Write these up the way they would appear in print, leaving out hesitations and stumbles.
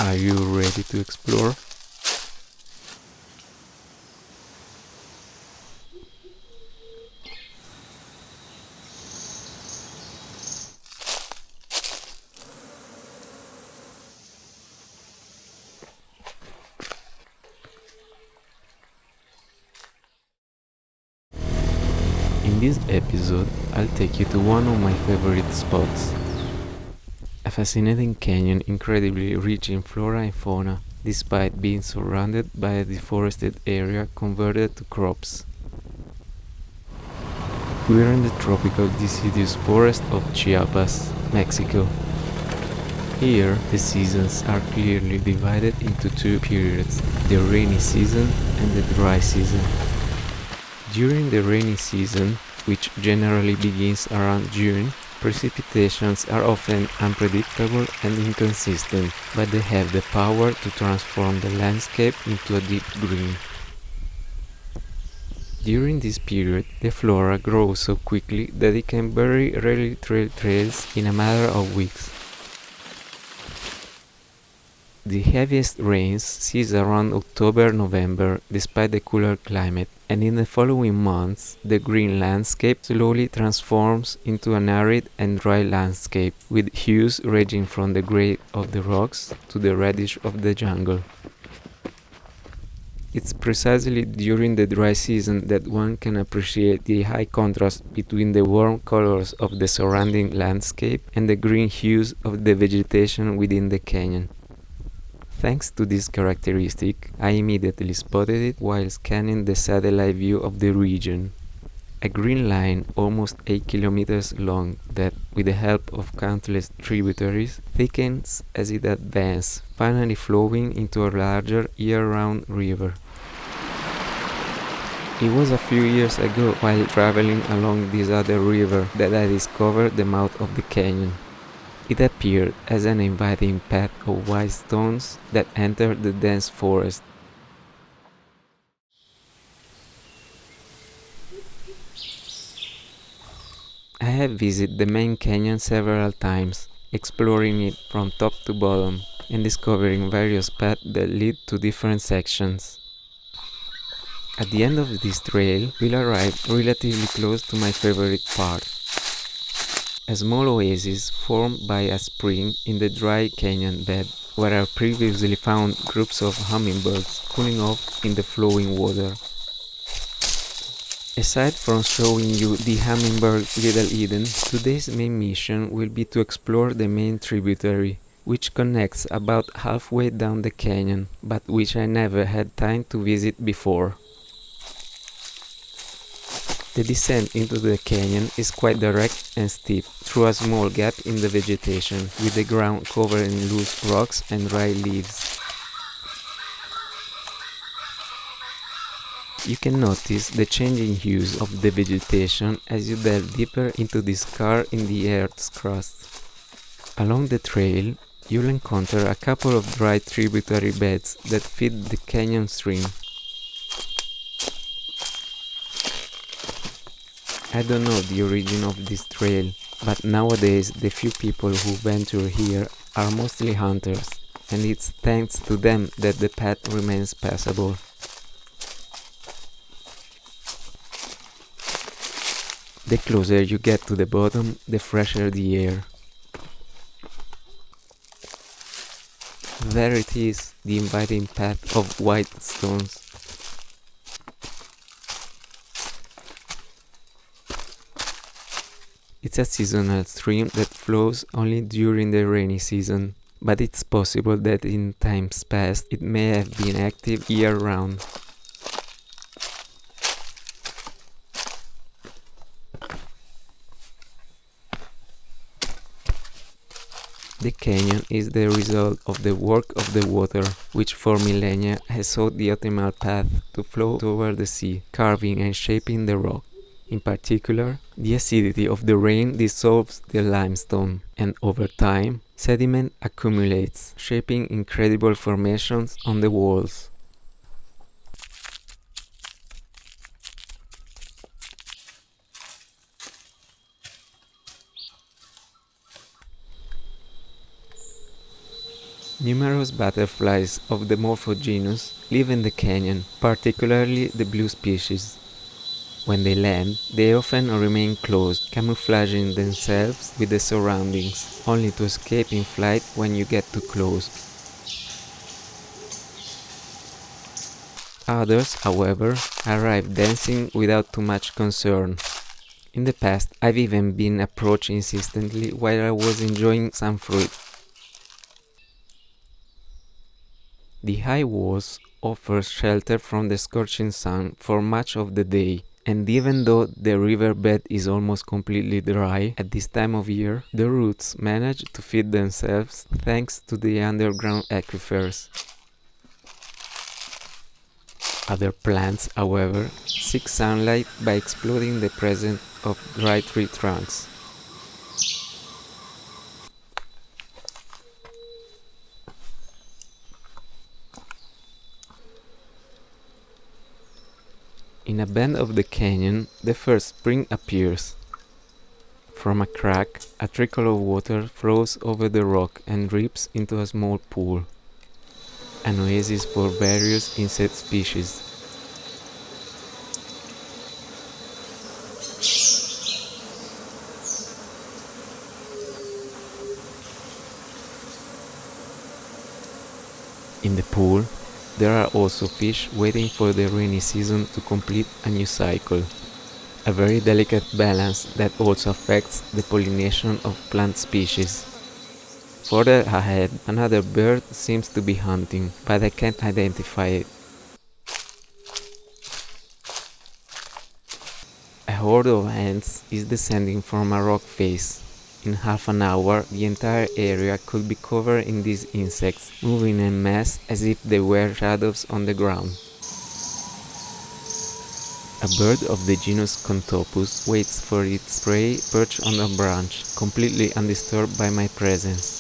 Are you ready to explore? In this episode, I'll take you to one of my favorite spots. A fascinating canyon incredibly rich in flora and fauna, despite being surrounded by a deforested area converted to crops. We're in the tropical deciduous forest of Chiapas, Mexico. Here, the seasons are clearly divided into two periods, the rainy season and the dry season. During the rainy season, which generally begins around June, precipitations are often unpredictable and inconsistent, but they have the power to transform the landscape into a deep green. During this period, the flora grows so quickly that it can very rarely trail trails in a matter of weeks. The heaviest rains cease around October-November despite the cooler climate, and in the following months, the green landscape slowly transforms into an arid and dry landscape, with hues ranging from the gray of the rocks to the reddish of the jungle. It's precisely during the dry season that one can appreciate the high contrast between the warm colors of the surrounding landscape and the green hues of the vegetation within the canyon. Thanks to this characteristic, I immediately spotted it while scanning the satellite view of the region. A green line almost 8 kilometers long that, with the help of countless tributaries, thickens as it advances, finally flowing into a larger year-round river. It was a few years ago, while traveling along this other river, that I discovered the mouth of the canyon. It appeared as an inviting path of white stones that entered the dense forest. I have visited the main canyon several times, exploring it from top to bottom and discovering various paths that lead to different sections. At the end of this trail, we'll arrive relatively close to my favorite part. A small oasis formed by a spring in the dry canyon bed, where I previously found groups of hummingbirds cooling off in the flowing water. Aside from showing you the hummingbird Little Eden, today's main mission will be to explore the main tributary, which connects about halfway down the canyon, but which I never had time to visit before. The descent into the canyon is quite direct and steep, through a small gap in the vegetation, with the ground covered in loose rocks and dry leaves. You can notice the changing hues of the vegetation as you delve deeper into this scar in the Earth's crust. Along the trail, you'll encounter a couple of dry tributary beds that feed the canyon stream. I don't know the origin of this trail, but nowadays the few people who venture here are mostly hunters, and it's thanks to them that the path remains passable. The closer you get to the bottom, the fresher the air. There it is, the inviting path of white stones. It's a seasonal stream that flows only during the rainy season, but it's possible that in times past it may have been active year-round. The canyon is the result of the work of the water, which for millennia has sought the optimal path to flow toward the sea, carving and shaping the rock. In particular, the acidity of the rain dissolves the limestone, and over time, sediment accumulates, shaping incredible formations on the walls. Numerous butterflies of the Morpho genus live in the canyon, particularly the blue species. When they land, they often remain closed, camouflaging themselves with the surroundings, only to escape in flight when you get too close. Others, however, arrive dancing without too much concern. In the past, I've even been approached insistently while I was enjoying some fruit. The high walls offer shelter from the scorching sun for much of the day, and even though the riverbed is almost completely dry at this time of year, the roots manage to feed themselves thanks to the underground aquifers. Other plants, however, seek sunlight by exploiting the presence of dry tree trunks. In a bend of the canyon, the first spring appears. From a crack, a trickle of water flows over the rock and drips into a small pool, an oasis for various insect species. In the pool, there are also fish waiting for the rainy season to complete a new cycle. A very delicate balance that also affects the pollination of plant species. Further ahead, another bird seems to be hunting, but I can't identify it. A horde of ants is descending from a rock face. In half an hour, the entire area could be covered in these insects, moving en masse as if they were shadows on the ground. A bird of the genus Conthopus waits for its prey perched on a branch, completely undisturbed by my presence.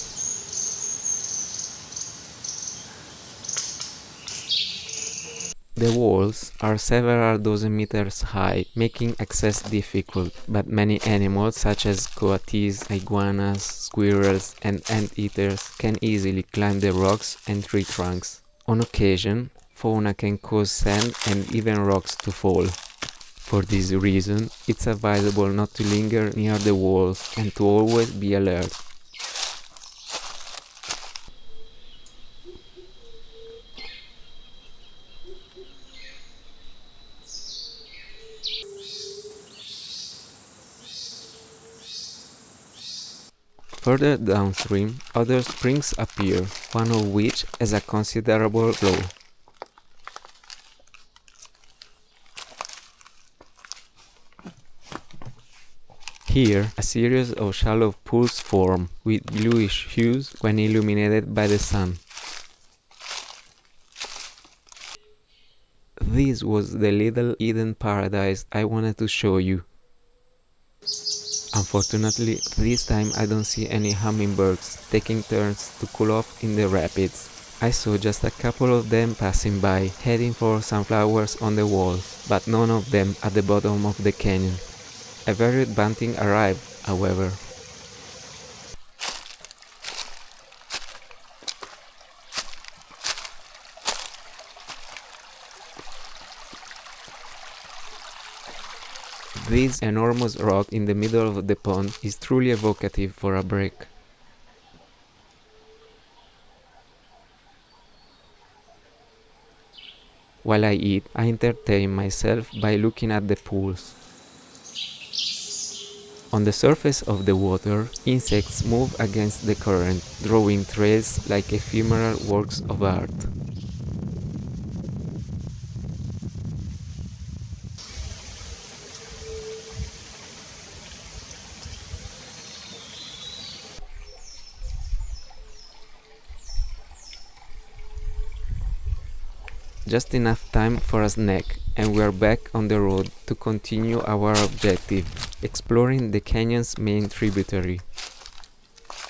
The walls are several dozen meters high, making access difficult, but many animals such as coatis, iguanas, squirrels, and anteaters can easily climb the rocks and tree trunks. On occasion, fauna can cause sand and even rocks to fall. For this reason, it's advisable not to linger near the walls and to always be alert. Further downstream, other springs appear, one of which has a considerable flow. Here, a series of shallow pools form, with bluish hues when illuminated by the sun. This was the little Eden paradise I wanted to show you. Unfortunately, this time I don't see any hummingbirds taking turns to cool off in the rapids. I saw just a couple of them passing by, heading for sunflowers on the walls, but none of them at the bottom of the canyon. A varied bunting arrived, however. This enormous rock in the middle of the pond is truly evocative for a break. While I eat, I entertain myself by looking at the pools. On the surface of the water, insects move against the current, drawing trails like ephemeral works of art. Just enough time for a snack, and we are back on the road to continue our objective, exploring the canyon's main tributary.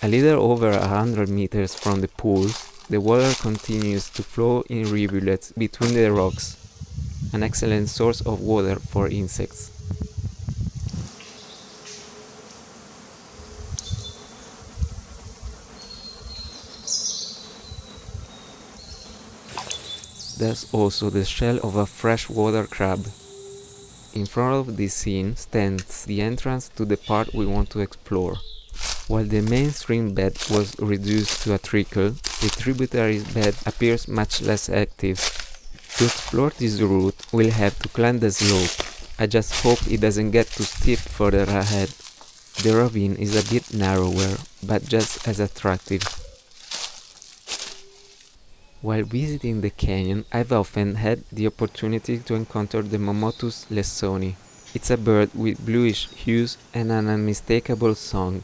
A little over 100 meters from the pools, the water continues to flow in rivulets between the rocks, an excellent source of water for insects. There's also the shell of a freshwater crab. In front of this scene stands the entrance to the part we want to explore. While the main stream bed was reduced to a trickle, the tributary's bed appears much less active. To explore this route, we'll have to climb the slope. I just hope it doesn't get too steep further ahead. The ravine is a bit narrower, but just as attractive. While visiting the canyon, I've often had the opportunity to encounter the Momotus lessoni. It's a bird with bluish hues and an unmistakable song.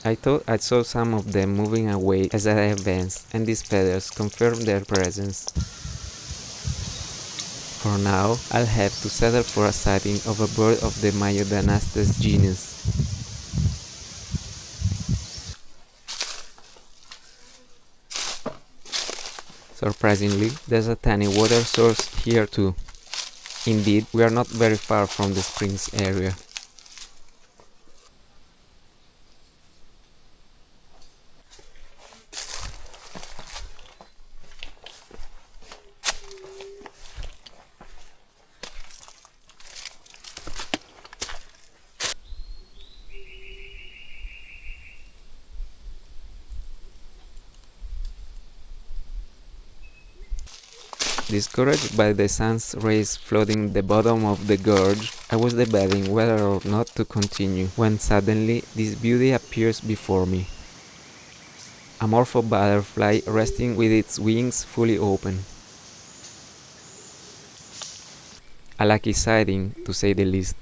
I thought I saw some of them moving away as I advanced, and these feathers confirm their presence. For now, I'll have to settle for a sighting of a bird of the Myodanastes genus. Surprisingly, there's a tiny water source here too. Indeed, we are not very far from the springs area. Discouraged by the sun's rays flooding the bottom of the gorge, I was debating whether or not to continue, when suddenly this beauty appears before me. A morpho butterfly resting with its wings fully open. A lucky sighting, to say the least.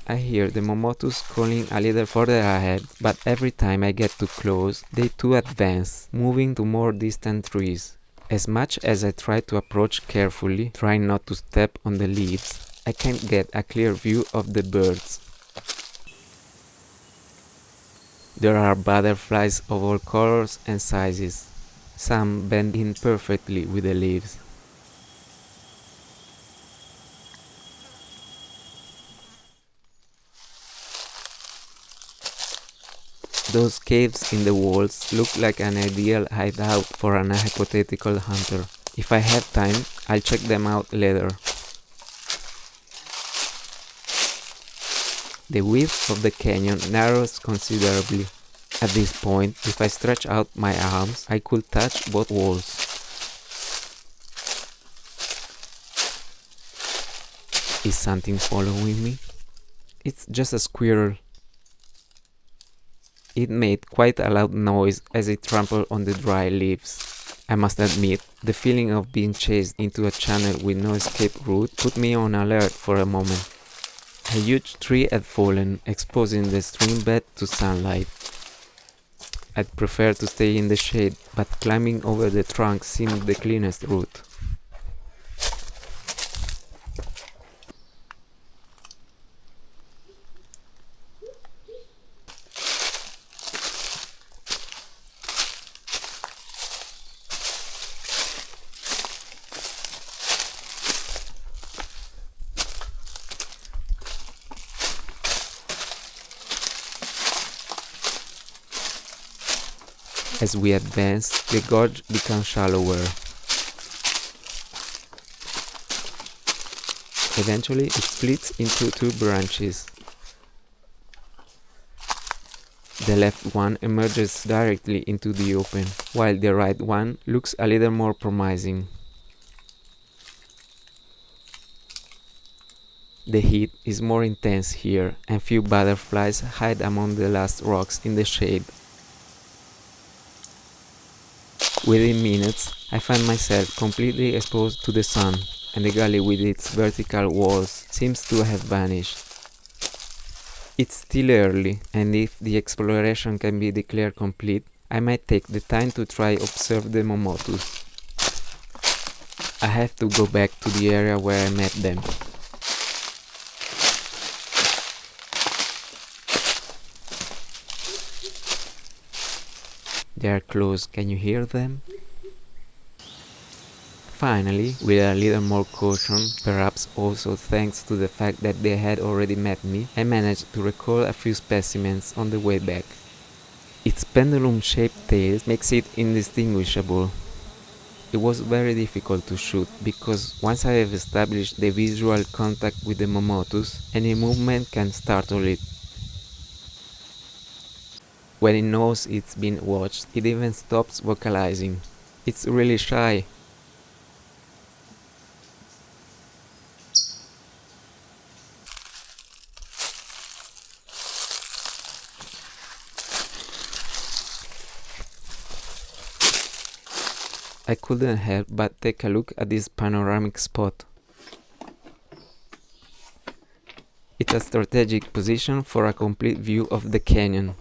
I hear the Momotus calling a little further ahead, but every time I get too close, they too advance, moving to more distant trees. As much as I try to approach carefully, trying not to step on the leaves, I can't get a clear view of the birds. There are butterflies of all colors and sizes. Some bend in perfectly with the leaves. Those caves in the walls look like an ideal hideout for an hypothetical hunter. If I have time, I'll check them out later. The width of the canyon narrows considerably. At this point, if I stretch out my arms, I could touch both walls. Is something following me? It's just a squirrel. It made quite a loud noise as it trampled on the dry leaves. I must admit, the feeling of being chased into a channel with no escape route put me on alert for a moment. A huge tree had fallen, exposing the stream bed to sunlight. I'd prefer to stay in the shade, but climbing over the trunk seemed the cleanest route. As we advance, the gorge becomes shallower. Eventually, it splits into two branches. The left one emerges directly into the open, while the right one looks a little more promising. The heat is more intense here, and few butterflies hide among the last rocks in the shade. Within minutes, I find myself completely exposed to the sun, and the gully with its vertical walls seems to have vanished. It's still early, and if the exploration can be declared complete, I might take the time to try observe the Momotus. I have to go back to the area where I met them. They are close, can you hear them? Finally, with a little more caution, perhaps also thanks to the fact that they had already met me, I managed to record a few specimens on the way back. Its pendulum-shaped tail makes it indistinguishable. It was very difficult to shoot because once I have established the visual contact with the Momotus, any movement can startle it. When it knows it's been watched, it even stops vocalizing. It's really shy. I couldn't help but take a look at this panoramic spot. It's a strategic position for a complete view of the canyon.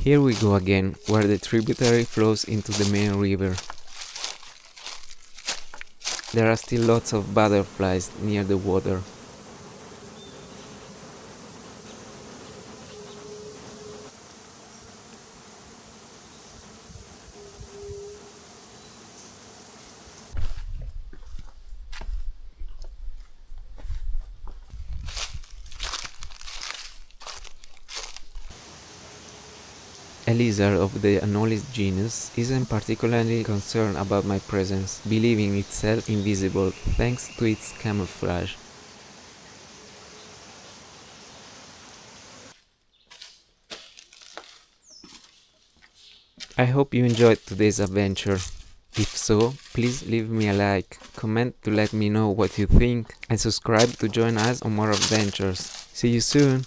Here we go again, where the tributary flows into the main river. There are still lots of butterflies near the water. A lizard of the Anolis genus isn't particularly concerned about my presence, believing itself invisible thanks to its camouflage. I hope you enjoyed today's adventure. If so, please leave me a like, comment to let me know what you think, and subscribe to join us on more adventures. See you soon!